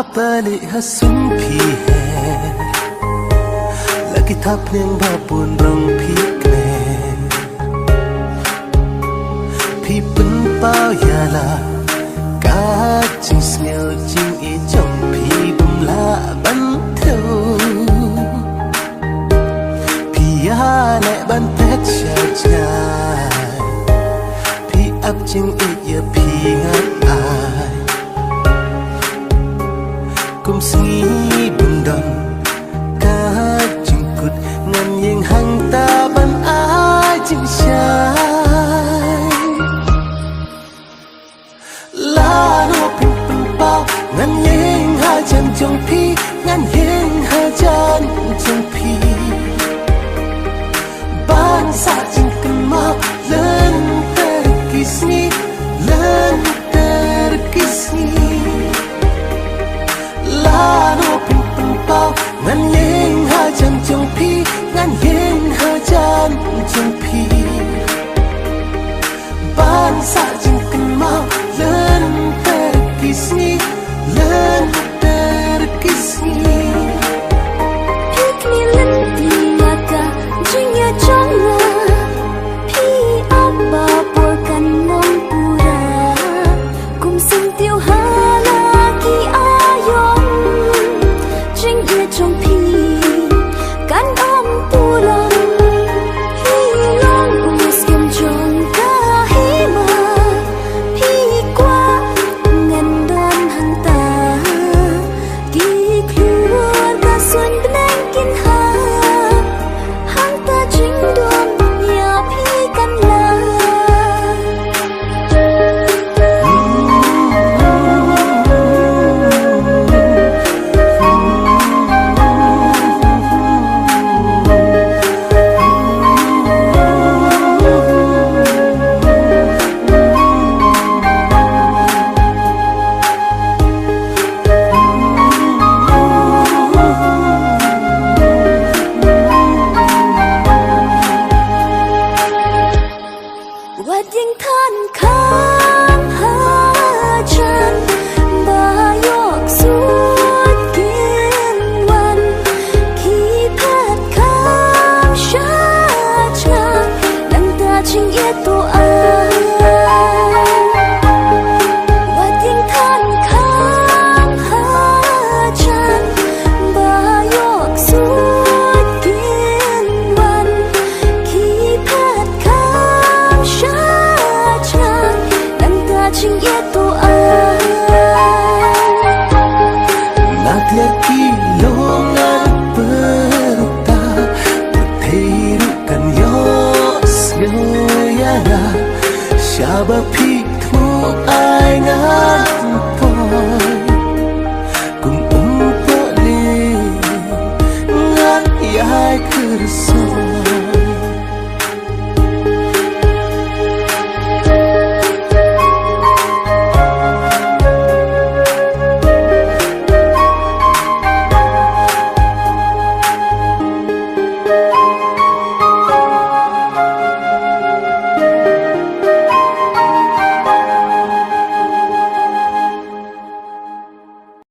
balik hasun pi he lagi tap neng babun rong pi kne pi pen pao ya la ka ching smell ching e jong pi bum la ban theu pi ya le ban pet cha cha pi ap ching e ya pi ngat ai kum singi bum don ka ching kut ngan yeng hang ta ban ai ching shai la no pin pin pao ngan yeng ha chan jong pi ngan yeng ha chan jong pi ban sa ching kan ma len ter kisni len ter kisni la no pin pin pao ngan yeng ha chan jong pi ngan yeng ha chan jong pi ban sa ching kan ma len ter kisni len ter kisni Pikni lenti maka jinya jonga pi apa porkan nom pura kum sing tiêu hala ki ayong jing ye trong pi kan om pulang hi long miskem jong ka hi ma pi kwa ngan don hang ta di keluar ka sun benang kin ha hang ta jing don ya pi kan la Wat ding than khang ha chan ba yok suốt kiên wan khi phat khang sha chan đăng ta ching ye to ai Wat ding than khang ha chan ba yok suốt kiên wan khi phat khang sha chan đăng ta ching ye to ai nak laki longan perta puthiru kan yo snoyara shaba pi thu ai ngan